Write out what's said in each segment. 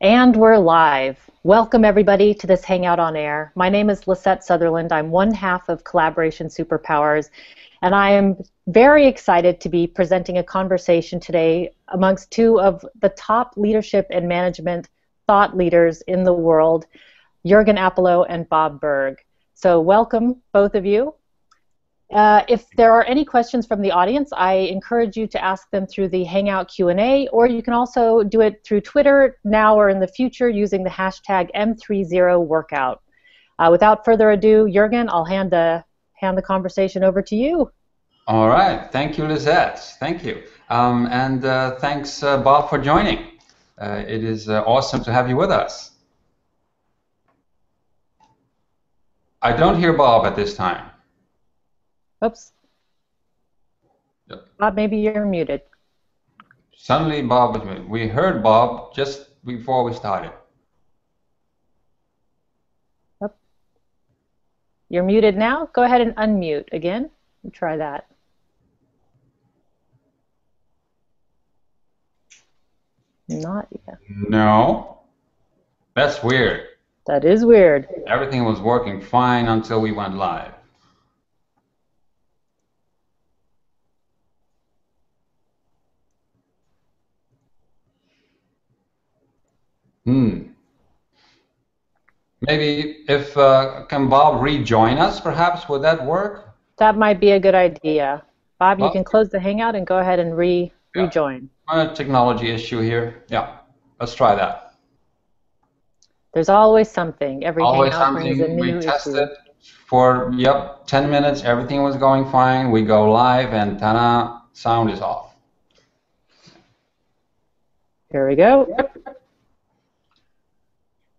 And we're live. Welcome everybody to this Hangout on Air. My name is Lisette Sutherland. I'm one half of Collaboration Superpowers, and I am very excited to be presenting a conversation today amongst two of the top leadership and management thought leaders in the world, Jurgen Appelo and Bob Burg. So welcome, both of you. If there are any questions from the audience, I encourage you to ask them through the Hangout Q&A, or you can also do it through Twitter now or in the future using the hashtag M30Workout. Without further ado, Jurgen, I'll hand the conversation over to you. All right. Thank you, Lisette. Thank you. Thanks, Bob, for joining. It is awesome to have you with us. I don't hear Bob at this time. Oops. Yep. Bob, maybe you're muted. Suddenly Bob was muted. We heard Bob just before we started. Yep. You're muted now. Go ahead and unmute again. Try that. Not yet. No. That's weird. That is weird. Everything was working fine until we went live. Maybe if can Bob rejoin us, perhaps, would that work? That might be a good idea. Bob, you can close the Hangout and go ahead and rejoin. A technology issue here. Yeah, let's try that. There's always something. Every always Hangout something. brings a new We tested issue. for 10 minutes. Everything was going fine. We go live, and ta-da, sound is off. Here we go.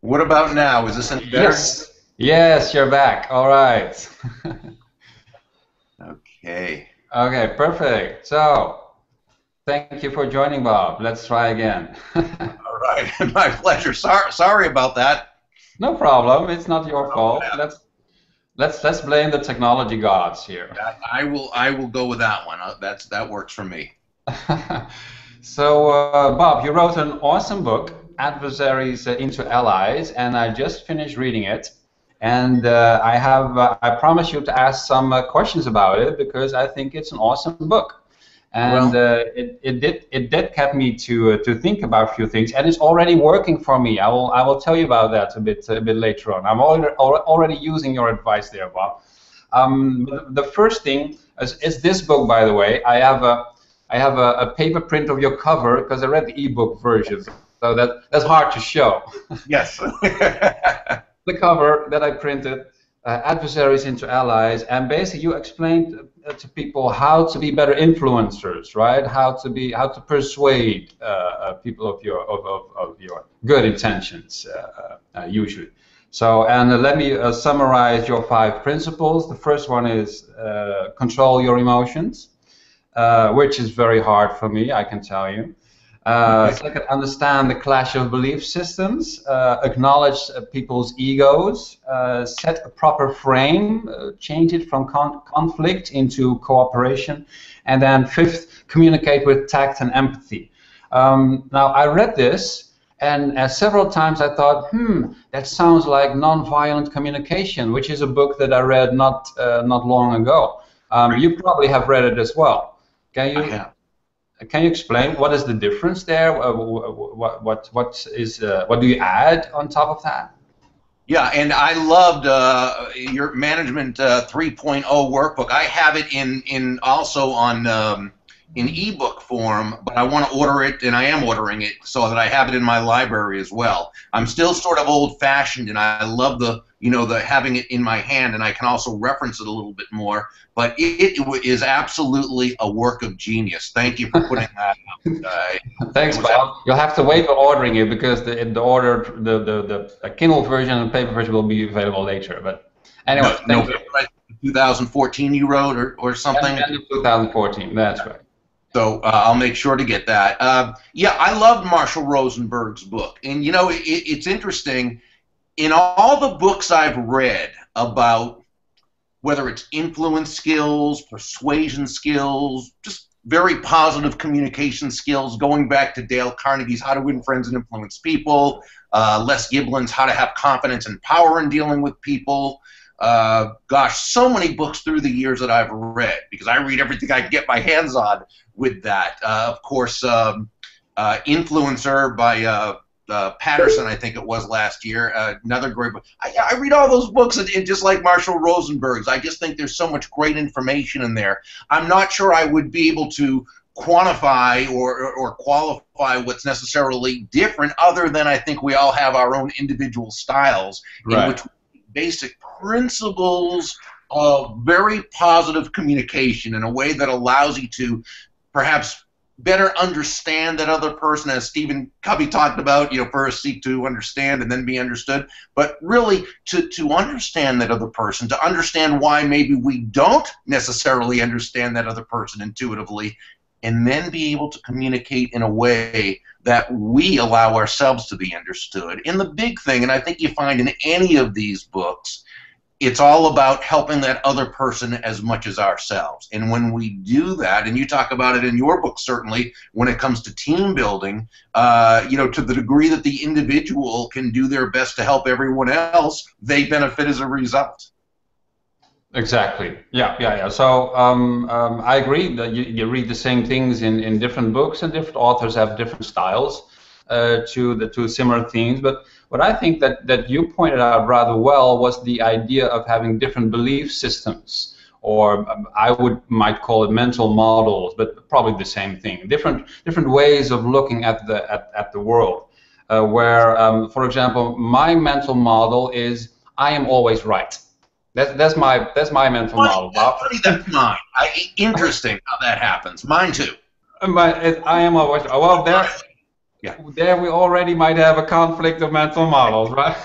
What about now? Is this any better? Yes. Yes, you're back. All right. Okay. Okay, perfect. So, thank you for joining, Bob. Let's try again. All right, my pleasure. Sorry about that. No problem. It's not your fault. Let's blame the technology gods here. I will go with that one. That works for me. So, Bob, you wrote an awesome book, Adversaries Into Allies, and I just finished reading it. And I promise you to ask some questions about it because I think it's an awesome book. And it did get me to think about a few things, and it's already working for me. I will tell you about that a bit later on. I'm already using your advice there, Bob. The first thing is this book, by the way. I have a paper print of your cover because I read the ebook version, so that's hard to show. Yes. The cover that I printed, Adversaries Into Allies, and basically you explained to people how to be better influencers, right? How to persuade people of your good intentions, usually. So, and let me summarize your 5 principles. The first one is control your emotions, which is very hard for me, I can tell you. Second, understand the clash of belief systems, acknowledge people's egos, set a proper frame, change it from conflict into cooperation, and then 5th, communicate with tact and empathy. Now, I read this, and several times I thought, that sounds like nonviolent communication, which is a book that I read not long ago. You probably have read it as well. Can you explain what is the difference there? What do you add on top of that? Yeah, and I loved your Management 3.0 workbook. I have it in also on in ebook form, but I want to order it, and I am ordering it so that I have it in my library as well. I'm still sort of old-fashioned, and I love the having it in my hand, and I can also reference it a little bit more. But it is absolutely a work of genius. Thank you for putting that out. Thanks, Bob. You'll have to wait for ordering it because the Kindle version and paper version will be available later. But anyway, no 2014 you wrote or something. End of 2014. That's right. So I'll make sure to get that. Yeah, I loved Marshall Rosenberg's book, and it's interesting. In all the books I've read about whether it's influence skills, persuasion skills, just very positive communication skills, going back to Dale Carnegie's How to Win Friends and Influence People, Les Giblin's How to Have Confidence and Power in Dealing with People. Gosh, so many books through the years that I've read, because I read everything I can get my hands on with that. Of course, Influencer by Patterson, I think it was last year, another great book. I read all those books, and just like Marshall Rosenberg's, I just think there's so much great information in there. I'm not sure I would be able to quantify or qualify what's necessarily different, other than I think we all have our own individual styles in which basic principles of very positive communication in a way that allows you to perhaps better understand that other person, as Stephen Covey talked about, first seek to understand and then be understood, but really to understand that other person, to understand why maybe we don't necessarily understand that other person intuitively, and then be able to communicate in a way that we allow ourselves to be understood. And the big thing, and I think you find in any of these books, it's all about helping that other person as much as ourselves. And when we do that, and you talk about it in your book certainly, when it comes to team building, to the degree that the individual can do their best to help everyone else, they benefit as a result. Exactly. Yeah. So I agree that you read the same things in different books, and different authors have different styles to similar themes. But what I think that you pointed out rather well was the idea of having different belief systems, or I might call it mental models, but probably the same thing. Different ways of looking at the world. Where, for example, my mental model is I am always right. That's my mental model, Bob. Funny, that's mine. Interesting how that happens. Mine too. I am always well. There we already might have a conflict of mental models, right?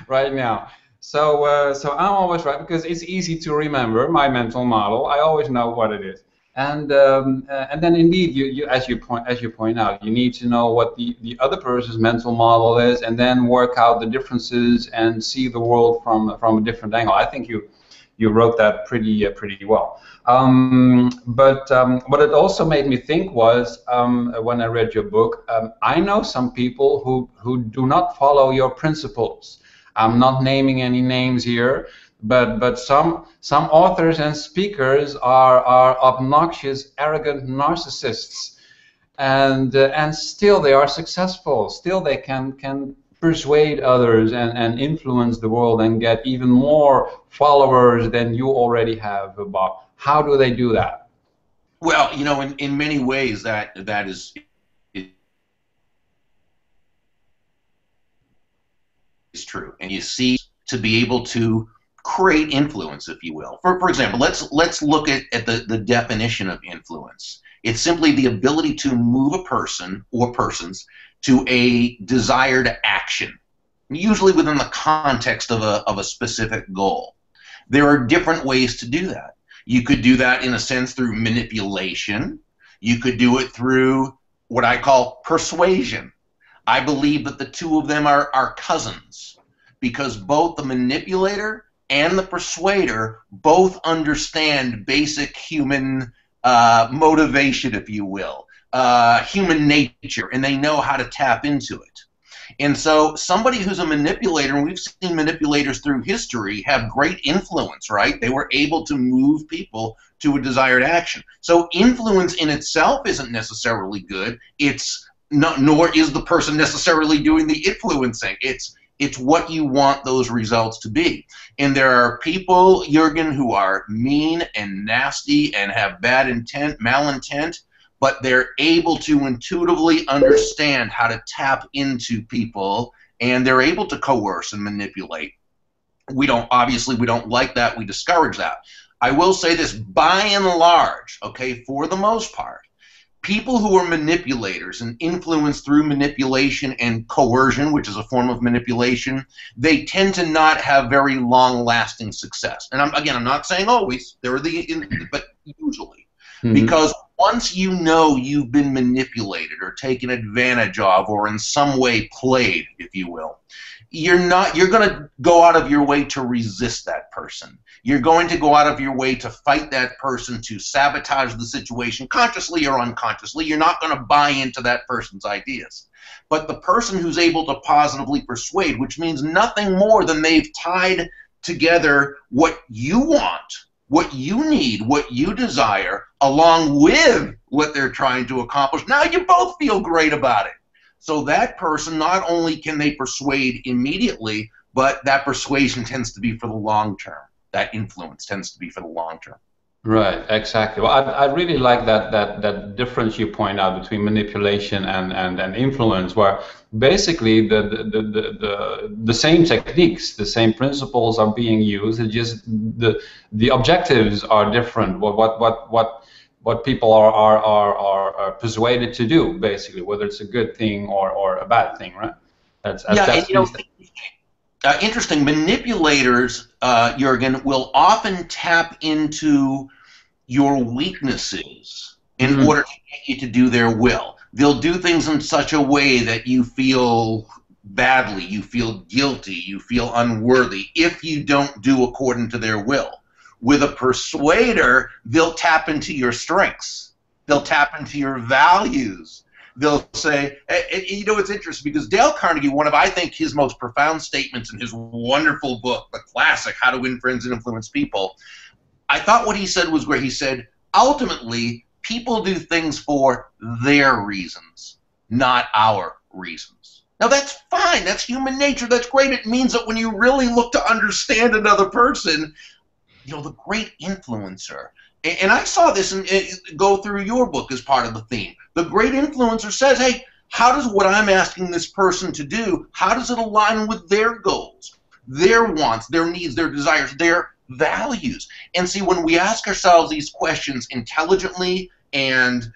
Right now. So I'm always right because it's easy to remember my mental model. I always know what it is. And then indeed, you as you point out, you need to know what the other person's mental model is, and then work out the differences and see the world from a different angle. I think you wrote that pretty well. But what it also made me think was when I read your book, I know some people who do not follow your principles. I'm not naming any names here. But some authors and speakers are obnoxious, arrogant narcissists, and still they are successful. Still they can persuade others and influence the world and get even more followers than you already have, Bob. How do they do that? Well, in many ways that is true, and you see, to be able to create influence, if you will. For example, let's look at the definition of influence. It's simply the ability to move a person or persons to a desired action, usually within the context of a specific goal. There are different ways to do that. You could do that in a sense through manipulation. You could do it through what I call persuasion. I believe that the two of them are cousins, because both the manipulator and the persuader both understand basic human motivation, if you will, human nature, and they know how to tap into it. And so somebody who's a manipulator, and we've seen manipulators through history have great influence, right? They were able to move people to a desired action. So influence in itself isn't necessarily good. It's not, nor is the person necessarily doing the influencing. It's what you want those results to be. And there are people, Jurgen, who are mean and nasty and have bad intent, malintent, but they're able to intuitively understand how to tap into people, and they're able to coerce and manipulate. Obviously we don't like that. We discourage that. I will say this, by and large, okay, for the most part, people who are manipulators and influenced through manipulation and coercion, which is a form of manipulation, they tend to not have very long-lasting success. And I'm not saying always, but usually. Mm-hmm. Because once you know you've been manipulated or taken advantage of or in some way played, if you will, you're going to go out of your way to resist that person. You're going to go out of your way to fight that person, to sabotage the situation, consciously or unconsciously. You're not going to buy into that person's ideas. But the person who's able to positively persuade, which means nothing more than they've tied together what you want, what you need, what you desire, along with what they're trying to accomplish. Now you both feel great about it. So that person, not only can they persuade immediately, but that persuasion tends to be for the long term. That influence tends to be for the long term. Right, exactly. Well, I really like that difference you point out between manipulation and influence, where basically the same techniques, the same principles are being used. It's just the objectives are different. What people are persuaded to do, basically, whether it's a good thing or a bad thing, right? That's and, you know, interesting. Manipulators, Jurgen, will often tap into your weaknesses in order to get you to do their will. They'll do things in such a way that you feel badly, you feel guilty, you feel unworthy if you don't do according to their will. With a persuader, they'll tap into your strengths. They'll tap into your values. They'll say, you know, it's interesting because Dale Carnegie, one of, I think, his most profound statements in his wonderful book, the classic, How to Win Friends and Influence People, I thought what he said was great. He said, ultimately, people do things for their reasons, not our reasons. Now, that's fine. That's human nature. That's great. It means that when you really look to understand another person, you know, the great influencer, and I saw this go through your book as part of the theme. The great influencer says, hey, how does what I'm asking this person to do, how does it align with their goals, their wants, their needs, their desires, their values? And see, when we ask ourselves these questions intelligently and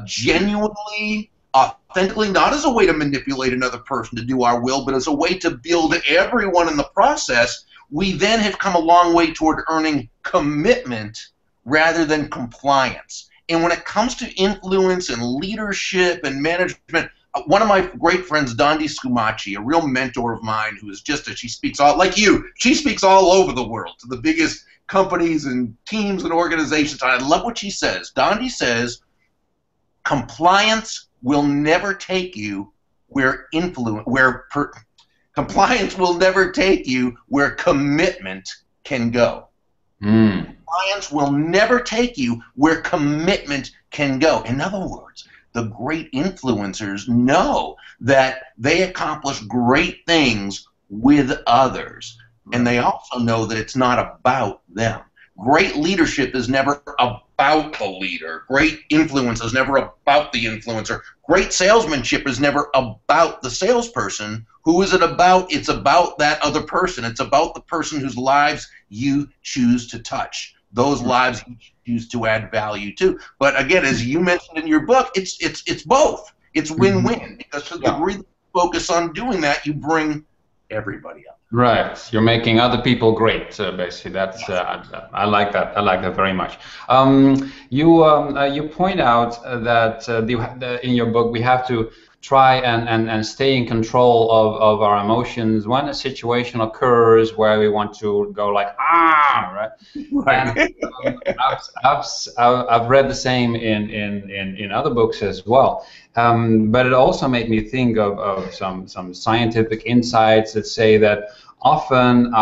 genuinely, authentically, not as a way to manipulate another person to do our will, but as a way to build everyone in the process, we then have come a long way toward earning commitment rather than compliance. And when it comes to influence and leadership and management, one of my great friends, Dondi Scumaci, a real mentor of mine, who is just she speaks all, like you, she speaks all over the world to the biggest companies and teams and organizations. I love what she says. Dondi says, compliance will never take you where compliance will never take you where commitment can go. Compliance will never take you where commitment can go. In other words, the great influencers know that they accomplish great things with others. And they also know that it's not about them. Great leadership is never about the leader. Great influence is never about the influencer. Great salesmanship is never about the salesperson. Who is it about? It's about that other person. It's about the person whose lives you choose to touch. Those lives you choose to add value to. But again, as you mentioned in your book, it's both. It's win-win, because to the degree that you focus on doing that, you bring everybody up. Right, you're making other people great. Basically, that's I like that. I like that very much. You point out that in your book we have to try and stay in control of our emotions when a situation occurs where we want to go like right. And, I've read the same in other books as well. But it also made me think of some scientific insights that say that often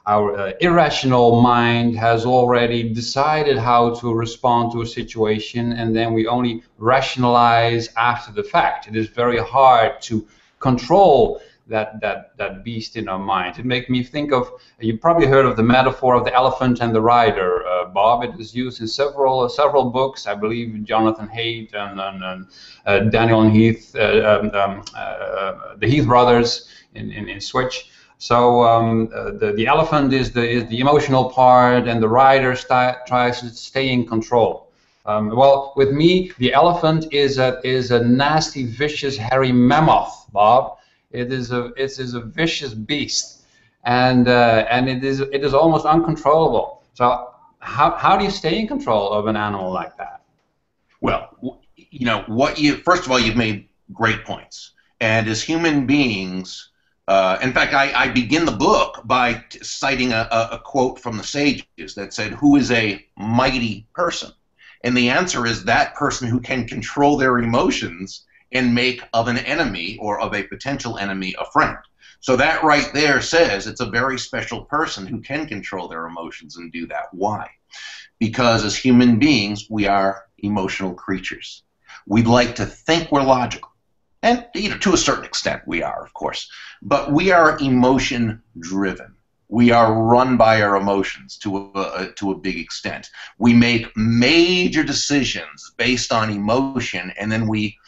our irrational mind has already decided how to respond to a situation, and then we only rationalize after the fact. It is very hard to control that beast in our mind. It makes me think of, you probably heard of the metaphor of the elephant and the rider, Bob. It is used in several books. I believe Jonathan Haidt and Daniel and Heath, the Heath brothers in Switch. So the elephant is the emotional part, and the rider tries to stay in control. Well, with me, the elephant is a nasty, vicious, hairy mammoth, Bob. It is a vicious beast, and it is almost uncontrollable. So how do you stay in control of an animal like that? Well, you know, first of all, you've made great points. And as human beings, in fact, I begin the book by citing a quote from the sages that said, "Who is a mighty person?" And the answer is that person who can control their emotions and make of an enemy or of a potential enemy a friend. So that right there says it's a very special person who can control their emotions and do that. Why? Because as human beings, we are emotional creatures. We'd like to think we're logical. And to a certain extent we are, of course. But we are emotion driven. We are run by our emotions to a big extent. We make major decisions based on emotion, and then we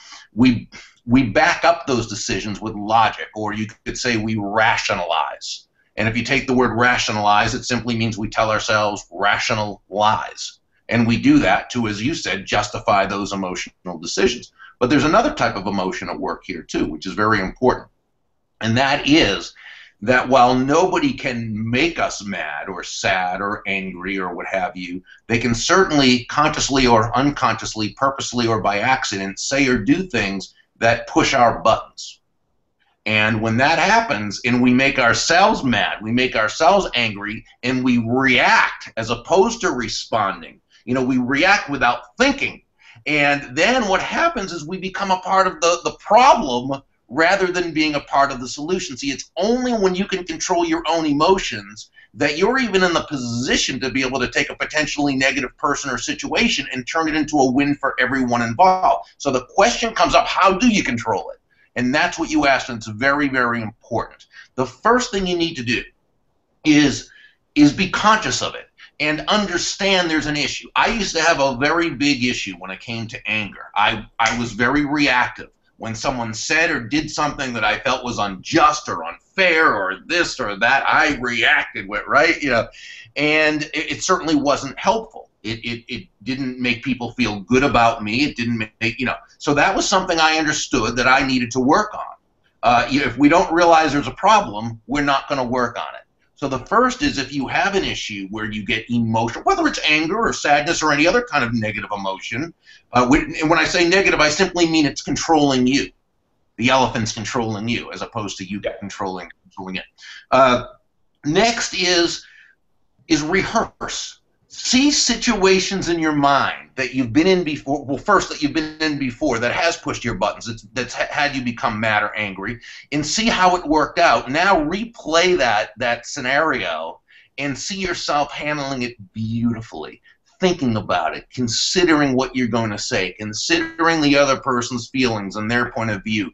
back up those decisions with logic, or you could say we rationalize. And if you take the word rationalize, it simply means we tell ourselves rational lies. And we do that to, as you said, justify those emotional decisions. But there's another type of emotion at work here too, which is very important. And that is that while nobody can make us mad or sad or angry or what have you, they can certainly consciously or unconsciously, purposely or by accident, say or do things that push our buttons. And when that happens and we make ourselves mad, we make ourselves angry, and we react as opposed to responding, we react without thinking. And then what happens is we become a part of the problem rather than being a part of the solution. See, it's only when you can control your own emotions that you're even in the position to be able to take a potentially negative person or situation and turn it into a win for everyone involved. So the question comes up, how do you control it? And that's what you asked, and it's very, very important. The first thing you need to do is be conscious of it and understand there's an issue. I used to have a very big issue when it came to anger. I was very reactive. When someone said or did something that I felt was unjust or unfair or this or that, I reacted with, right? And it certainly wasn't helpful. It didn't make people feel good about me. It didn't make, so that was something I understood that I needed to work on. If we don't realize there's a problem, we're not going to work on it. So the first is, if you have an issue where you get emotional, whether it's anger or sadness or any other kind of negative emotion, and when I say negative, I simply mean it's controlling you. The elephant's controlling you as opposed to you controlling it. Next is rehearse. See situations in your mind that you've been in before. Well, first, that you've been in before that has pushed your buttons, that's had you become mad or angry, and see how it worked out. Now replay that scenario and see yourself handling it beautifully, thinking about it, considering what you're going to say, considering the other person's feelings and their point of view.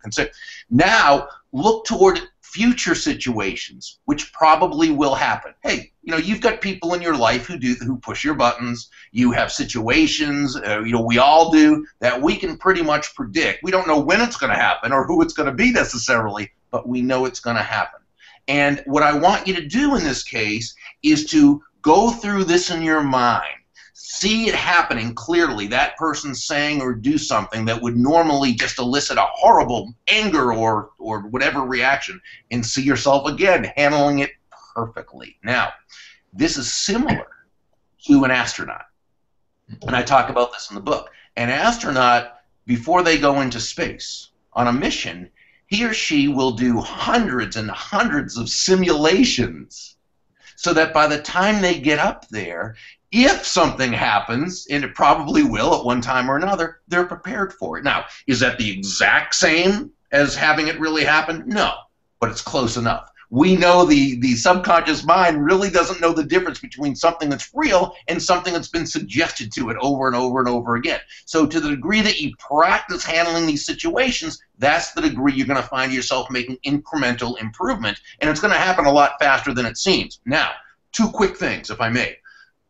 Now look toward future situations, which probably will happen. Hey, you've got people in your life who push your buttons. You have situations, we all do, that we can pretty much predict. We don't know when it's going to happen or who it's going to be necessarily, but we know it's going to happen. And what I want you to do in this case is to go through this in your mind. See it happening clearly, that person saying or do something that would normally just elicit a horrible anger or whatever reaction, and see yourself again handling it perfectly. Now, this is similar to an astronaut, and I talk about this in the book. An astronaut, before they go into space on a mission, he or she will do hundreds and hundreds of simulations so that by the time they get up there, if something happens, and it probably will at one time or another, they're prepared for it. Now, is that the exact same as having it really happen? No, but it's close enough. We know the subconscious mind really doesn't know the difference between something that's real and something that's been suggested to it over and over and over again. So to the degree that you practice handling these situations, that's the degree you're going to find yourself making incremental improvement, and it's going to happen a lot faster than it seems. Now, two quick things, if I may.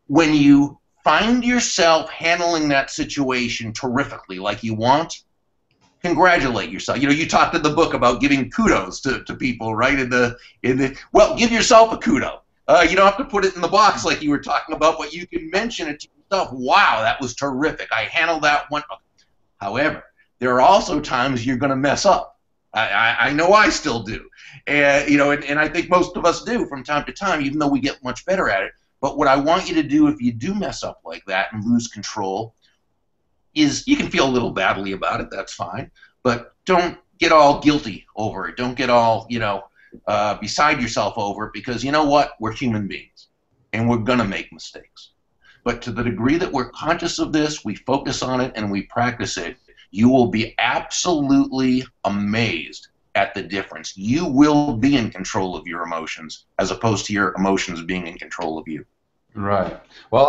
When you find yourself handling that situation terrifically, like you want, congratulate yourself. You talked in the book about giving kudos to people, right? Well, give yourself a kudo. You don't have to put it in the box like you were talking about, but you can mention it to yourself. Wow, that was terrific. I handled that one. However, there are also times you're going to mess up. I know I still do, and I think most of us do from time to time, even though we get much better at it. But what I want you to do if you do mess up like that and lose control is you can feel a little badly about it, that's fine, but don't get all guilty over it. Don't get all, beside yourself over it, because you know what? We're human beings, and we're going to make mistakes. But to the degree that we're conscious of this, we focus on it, and we practice it, you will be absolutely amazed at the difference. You will be in control of your emotions as opposed to your emotions being in control of you. Right. Well,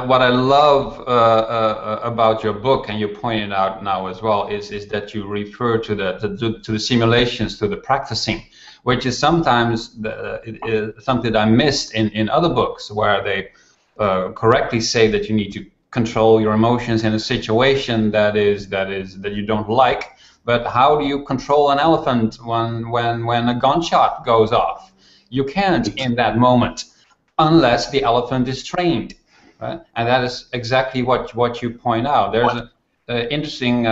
what I love about your book, and you pointed out now as well, is that you refer to the simulations, to the practicing, which is sometimes something that I missed in other books, where they correctly say that you need to control your emotions in a situation that you don't like. But how do you control an elephant when a gunshot goes off? You can't in that moment, unless the elephant is trained, right? And that is exactly what you point out. There's an interesting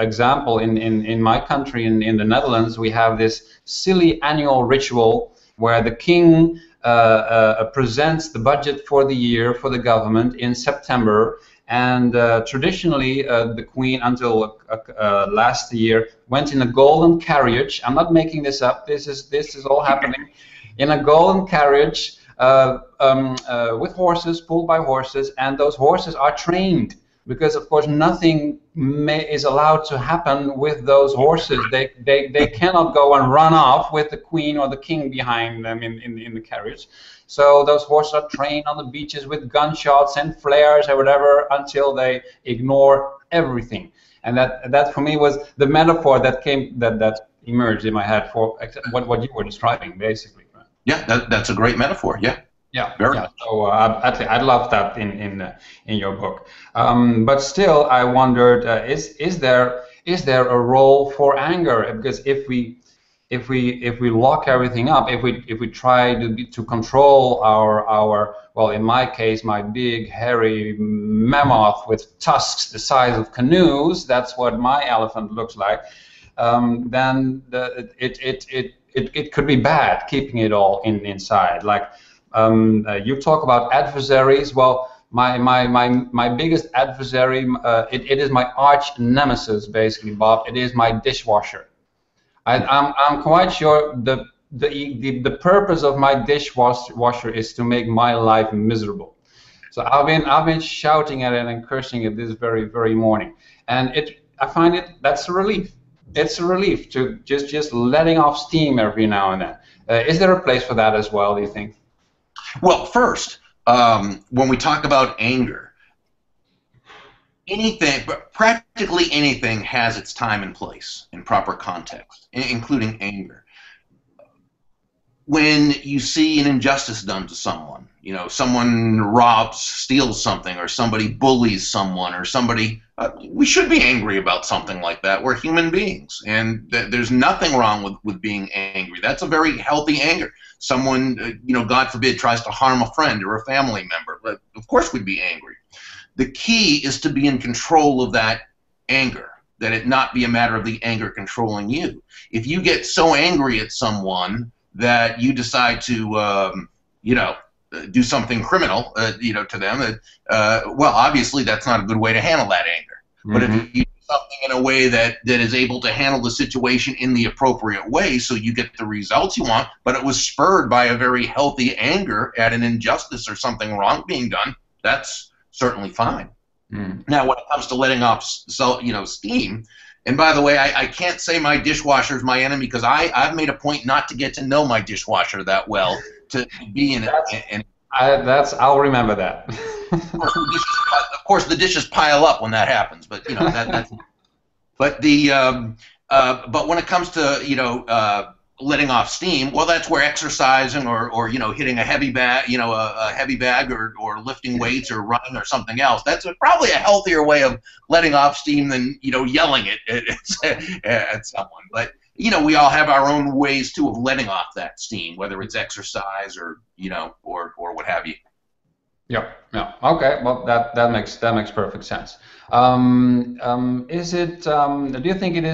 example in my country, in the Netherlands. We have this silly annual ritual where the king presents the budget for the year for the government in September, and traditionally the queen, until last year, went in a golden carriage. I'm not making this up. This is all happening in a golden carriage. With horses, pulled by horses, and those horses are trained, because of course nothing is allowed to happen with those horses. They cannot go and run off with the queen or the king behind them in the carriage. So those horses are trained on the beaches with gunshots and flares or whatever until they ignore everything. And that for me was the metaphor that emerged in my head for what you were describing, basically. Yeah, that's a great metaphor. Yeah. Yeah. Very much. So I love that in your book. But still, I wondered, is there a role for anger? Because if we lock everything up, if we try to control our well, in my case, my big hairy mammoth with tusks the size of canoes, that's what my elephant looks like. Then it could be bad keeping it all inside. Like you talk about adversaries. Well, my biggest adversary, it is my arch nemesis, basically, Bob. It is my dishwasher. I'm quite sure the purpose of my dishwasher is to make my life miserable. So I've been shouting at it and cursing it this very morning, and I find that's a relief. It's a relief to just letting off steam every now and then. Is there a place for that as well, do you think? Well, first, when we talk about anger, practically anything has its time and place in proper context, including anger. When you see an injustice done to someone, someone steals something, or somebody bullies someone, or somebody, we should be angry about something like that. We're human beings, and there's nothing wrong with being angry. That's a very healthy anger. Someone, God forbid, tries to harm a friend or a family member, but of course we'd be angry. The key is to be in control of that anger, that it not be a matter of the anger controlling you. If you get so angry at someone that you decide to, do something criminal, to them, well, obviously that's not a good way to handle that anger. Mm-hmm. But if you do something in a way that is able to handle the situation in the appropriate way, so you get the results you want, but it was spurred by a very healthy anger at an injustice or something wrong being done, that's certainly fine. Mm. Now, when it comes to letting off, steam. And by the way, I can't say my dishwasher is my enemy, because I've made a point not to get to know my dishwasher that well to be in it. I'll remember that. Of course, the dishes pile up when that happens, but that's. But when it comes to letting off steam, well, that's where exercising or hitting a heavy bag, a heavy bag, or lifting weights or running or something else. That's probably a healthier way of letting off steam than yelling at someone. But we all have our own ways too of letting off that steam, whether it's exercise or or what have you. Yeah. Okay. Well, that makes perfect sense. Is it? Do you think it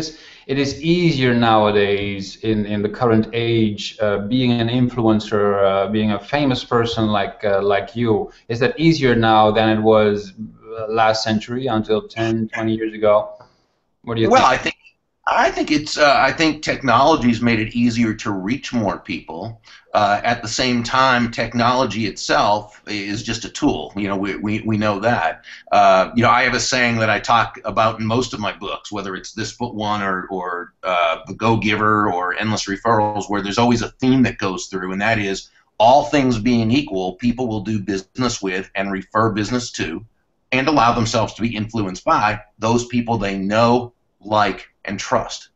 is easier nowadays in the current age, being an influencer, being a famous person like you? Is that easier now than it was last century until 10, 20 years ago? What do you Well, think? I think technology's made it easier to reach more people. At the same time, technology itself is just a tool. You know, we know that. You know, I have a saying that I talk about in most of my books, whether it's This Foot One or The Go Giver or Endless Referrals, where there's always a theme that goes through, and that is all things being equal, people will do business with and refer business to, and allow themselves to be influenced by those people they know, like, and trust.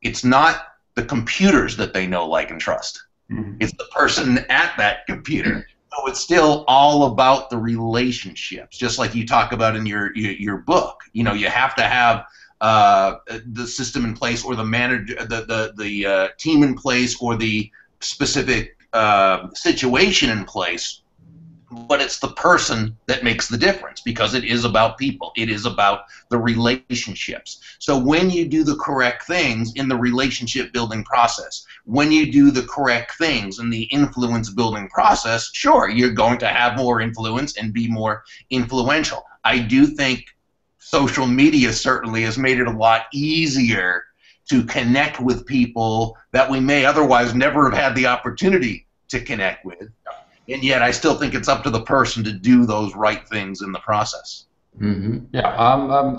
It's not the computers that they know, like, and trust. Mhm. It's the person at that computer. So it's still all about the relationships, just like you talk about in your book. You know, you have to have the system in place, or the manager, the team in place, or the specific situation in place. But it's the person that makes the difference, because it is about people. It is about the relationships. So when you do the correct things in the relationship building process, when you do the correct things in the influence building process, sure, you're going to have more influence and be more influential. I do think social media certainly has made it a lot easier to connect with people that we may otherwise never have had the opportunity to connect with. And yet I still think it's up to the person to do those right things in the process. Yeah,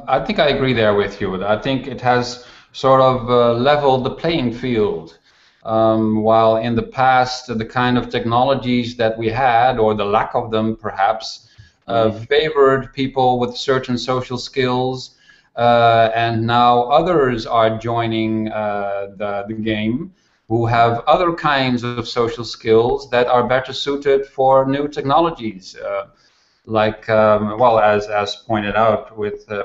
I think I agree there with you. I think it has sort of leveled the playing field. While in the past, the kind of technologies that we had, or the lack of them perhaps, favored people with certain social skills, and now others are joining the game, who have other kinds of social skills that are better suited for new technologies. Well, as pointed out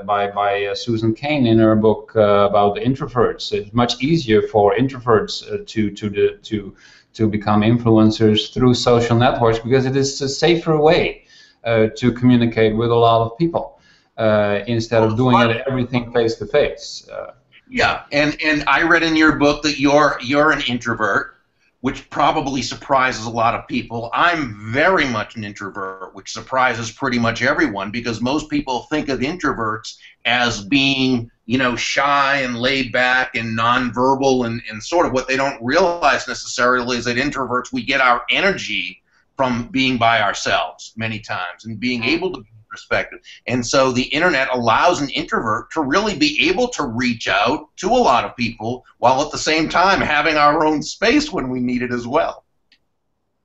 by Susan Cain in her book about the introverts, it's much easier for introverts to become influencers through social networks, because it is a safer way to communicate with a lot of people instead of doing it everything face to face. Yeah, and I read in your book that you're an introvert, which probably surprises a lot of people. I'm very much an introvert, which surprises pretty much everyone, because most people think of introverts as being, you know, shy and laid back and nonverbal, and sort of what they don't realize necessarily is that introverts, we get our energy from being by ourselves many times and being able to be perspective. And so the internet allows an introvert to really be able to reach out to a lot of people, while at the same time having our own space when we need it as well.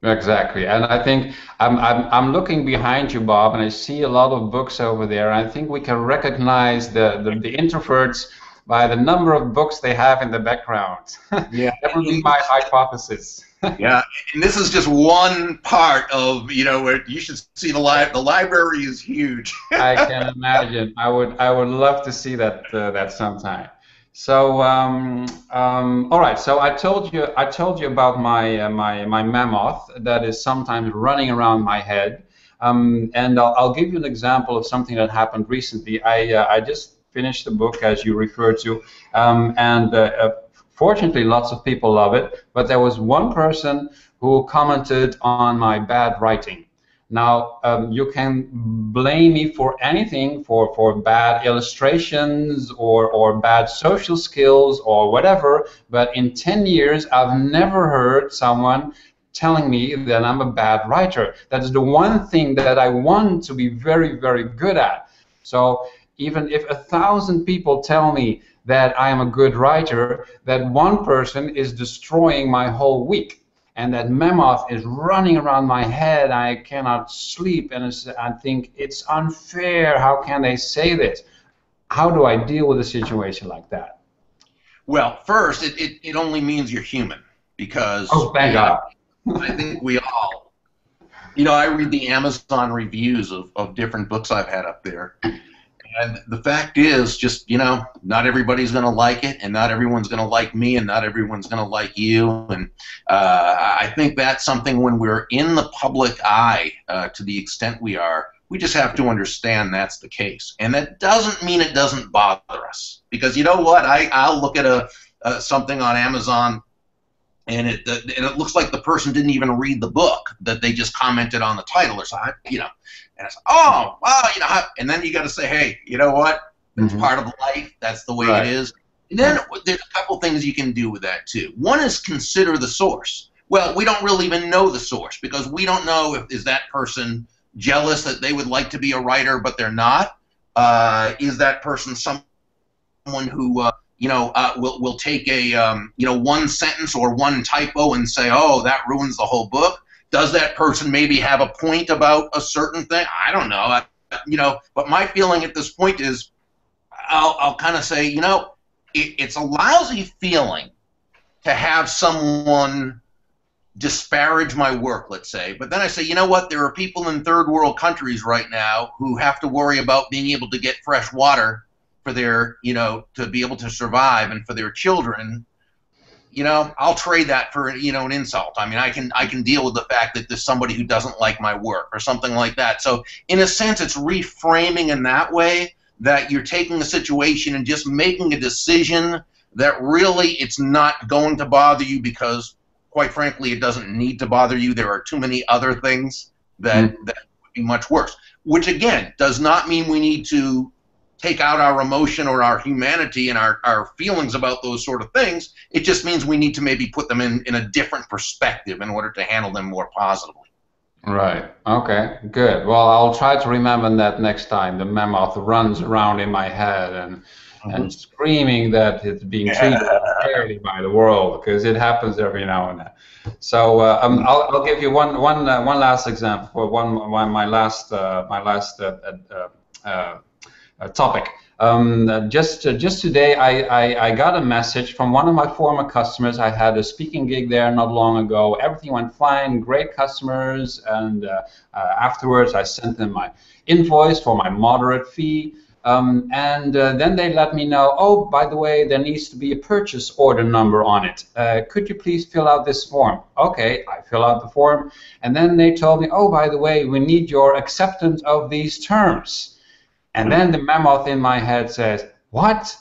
Exactly, and I think I'm looking behind you, Bob, and I see a lot of books over there. I think we can recognize the introverts by the number of books they have in the background. Yeah, that would be my hypothesis. Yeah, and this is just one part of, you know, where you should see the library is huge. I can imagine. I would love to see that that sometime. So all right. So I told you about my mammoth that is sometimes running around my head, and I'll give you an example of something that happened recently. I just finished the book, as you referred to, and fortunately, lots of people love it, but there was one person who commented on my bad writing. Now, you can blame me for anything, for bad illustrations or bad social skills or whatever, but in 10 years, I've never heard someone telling me that I'm a bad writer. That is the one thing that I want to be very, very good at. So even if 1,000 people tell me that I am a good writer, that one person is destroying my whole week. And that mammoth is running around my head. I cannot sleep, and I think it's unfair. How can they say this? How do I deal with a situation like that? Well, first, it only means you're human, because oh, thank God. I think we all, you know, I read the Amazon reviews of different books I've had up there. And the fact is, just, you know, not everybody's going to like it, and not everyone's going to like me, and not everyone's going to like you. And I think that's something, when we're in the public eye, to the extent we are, We just have to understand that's the case. And that doesn't mean it doesn't bother us. Because you know what? I'll look at something on Amazon, and it looks like the person didn't even read the book, that they just commented on the title or something, you know. And it's, oh, well, you know, and then you got to say, hey, you know what? It's part of life. That's the way it is. And then there's a couple things you can do with that too. One is consider the source. Well, we don't really even know the source, because we don't know if is that person jealous that they would like to be a writer but they're not. Is that person someone who will take a one sentence or one typo and say, oh, that ruins the whole book? Does that person maybe have a point about a certain thing? I don't know. But my feeling at this point is, I'll kind of say, it's a lousy feeling to have someone disparage my work, let's say. But then I say, you know what? There are people in third world countries right now who have to worry about being able to get fresh water for their, to be able to survive, and for their children. I'll trade that for, an insult. I mean, I can deal with the fact that there's somebody who doesn't like my work or something like that. So in a sense, it's reframing in that way, that you're taking a situation and just making a decision that really it's not going to bother you, because quite frankly, it doesn't need to bother you. There are too many other things that would be much worse, which again does not mean we need to take out our emotion or our humanity and our feelings about those sort of things. It just means we need to maybe put them in a different perspective in order to handle them more positively. Right. Okay. Good. Well, I'll try to remember that next time the mammoth runs around in my head and screaming that it's being treated unfairly by the world, because it happens every now and then. So I'll give you one last example for my last topic. Just today, I got a message from one of my former customers. I had a speaking gig there not long ago. Everything went fine, great customers, and afterwards I sent them my invoice for my moderate fee. And then they let me know, oh, by the way, there needs to be a purchase order number on it. Could you please fill out this form? Okay, I fill out the form. And then they told me, oh, by the way, we need your acceptance of these terms. And then the mammoth in my head says, what?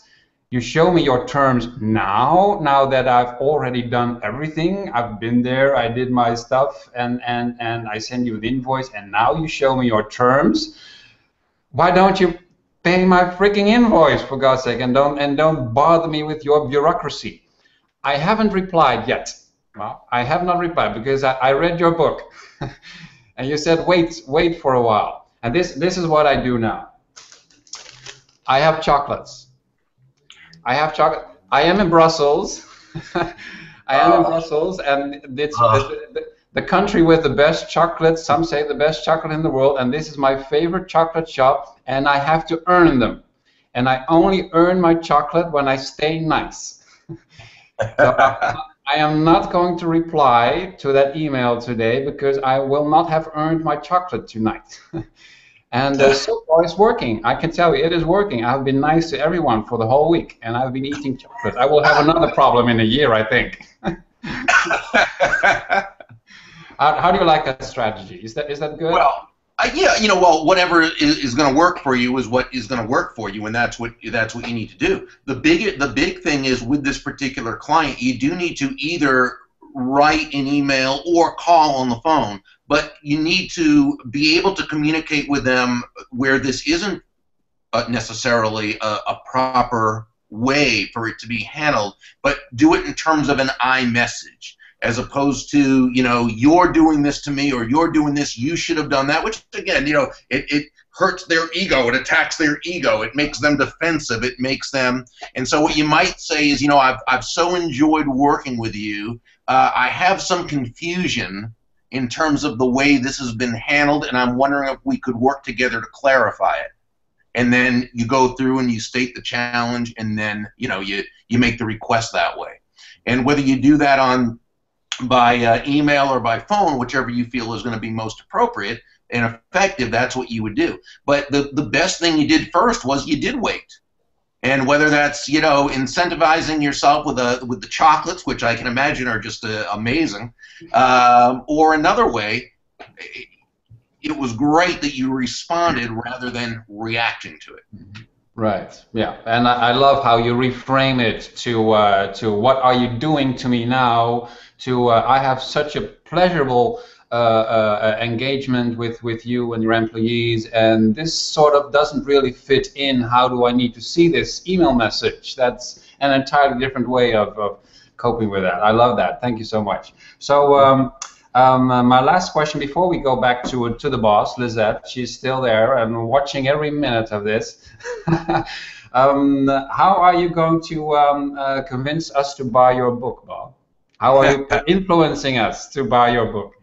You show me your terms now that I've already done everything. I've been there, I did my stuff, and I send you the invoice, and now you show me your terms? Why don't you pay my freaking invoice, for God's sake, and don't bother me with your bureaucracy? I haven't replied yet. Well, I have not replied because I read your book, and you said wait for a while. And this is what I do now. I have chocolates. I have chocolate. I am in Brussels. I am in Brussels, and it's the country with the best chocolate. Some say the best chocolate in the world, and this is my favorite chocolate shop, and I have to earn them. And I only earn my chocolate when I stay nice. So I am not going to reply to that email today, because I will not have earned my chocolate tonight. And so far it's working. I can tell you it is working. I've been nice to everyone for the whole week, and I've been eating chocolate. I will have another problem in a year, I think. How do you like that strategy? Is that good? Well, yeah, whatever is going to work for you is what is going to work for you, and that's what you need to do. The big thing is, with this particular client, you do need to either write an email or call on the phone, but you need to be able to communicate with them where this isn't necessarily a proper way for it to be handled, but do it in terms of an I message, as opposed to, you're doing this to me, or you're doing this, you should have done that, which again, it hurts their ego, it attacks their ego, it makes them defensive, it makes them, and so what you might say is, I've so enjoyed working with you, I have some confusion in terms of the way this has been handled, and I'm wondering if we could work together to clarify it. And then you go through and you state the challenge, and then you make the request that way. And whether you do that by email or by phone, whichever you feel is going to be most appropriate and effective, that's what you would do. But the best thing you did first was you did wait. And whether that's incentivizing yourself with the chocolates, which I can imagine are just amazing, or another way, it was great that you responded rather than reacting to it. Right. Yeah, and I love how you reframe it to what are you doing to me now? To I have such a pleasurable engagement with you and your employees, and this sort of doesn't really fit in. How do I need to see this email message? That's an entirely different way of coping with that. I love that. Thank you so much. So. My last question before we go back to the boss, Lizette, she's still there and watching every minute of this. How are you going to convince us to buy your book, Bob? How are you influencing us to buy your book?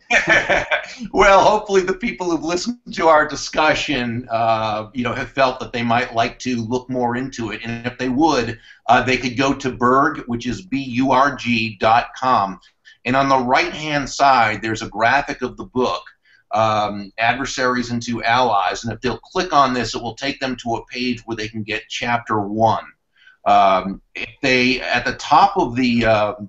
Well, hopefully the people who've listened to our discussion, have felt that they might like to look more into it, and if they would, they could go to Burg, which is burg.com. And on the right-hand side, there's a graphic of the book, Adversaries Into Allies. And if they'll click on this, it will take them to a page where they can get Chapter 1. If they, at the top of the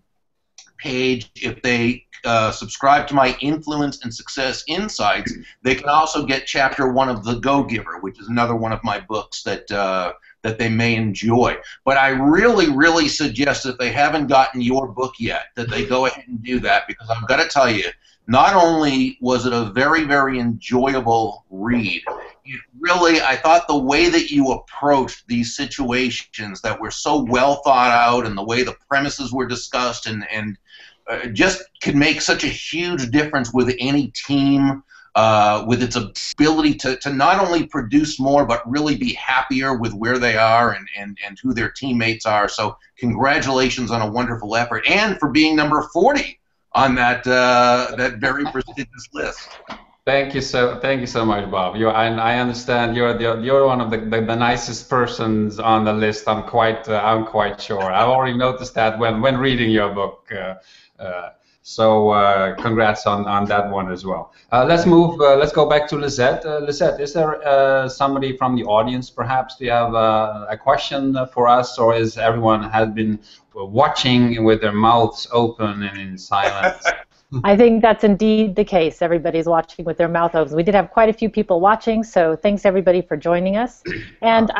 page, if they subscribe to my Influence and Success Insights, they can also get Chapter 1 of The Go-Giver, which is another one of my books that that they may enjoy. But I really, really suggest if they haven't gotten your book yet, that they go ahead and do that, because I've got to tell you, not only was it a very, very enjoyable read, it really, I thought the way that you approached these situations that were so well thought out, and the way the premises were discussed, and just could make such a huge difference with any team, with its ability to not only produce more, but really be happier with where they are and who their teammates are. So congratulations on a wonderful effort, and for being number 40 on that that very prestigious list. Thank you so much, Bob. I understand you're one of the nicest persons on the list. I'm quite sure. I've already noticed that when reading your book. So congrats on that one as well. Let's go back to Lizette. Lizette, is there somebody from the audience, perhaps? Do you have a question for us, or is everyone has been watching with their mouths open and in silence? I think that's indeed the case. Everybody's watching with their mouth open. We did have quite a few people watching, so thanks everybody for joining us. And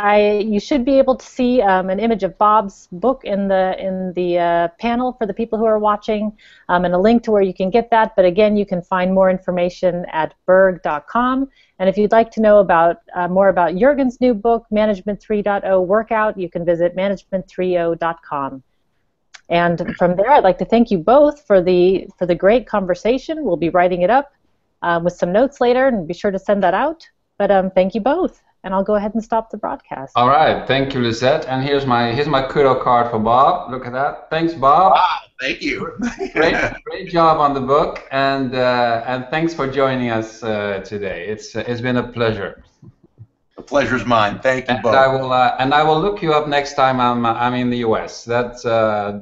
you should be able to see an image of Bob's book in the panel for the people who are watching, and a link to where you can get that. But again, you can find more information at burg.com. And if you'd like to know about more about Jurgen's new book, Management 3.0 Workout, you can visit management30.com. And from there, I'd like to thank you both for the great conversation. We'll be writing it up with some notes later, and be sure to send that out. But thank you both, and I'll go ahead and stop the broadcast. All right, thank you, Lizette. And here's my kudo card for Bob. Look at that. Thanks, Bob. Wow, thank you. Great job on the book, and thanks for joining us today. It's been a pleasure. The pleasure's mine. Thank you, Bob. I will look you up next time I'm in the U.S. That's a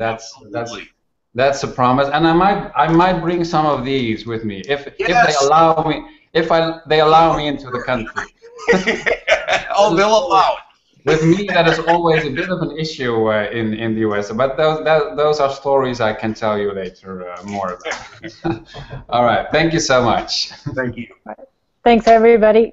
promise. And I might bring some of these with me if they allow me they allow me into the country. Oh, they'll allow it. With me, that is always a bit of an issue in the U.S. But those are stories I can tell you later more about. All right. Thank you so much. Thank you. Thanks, everybody.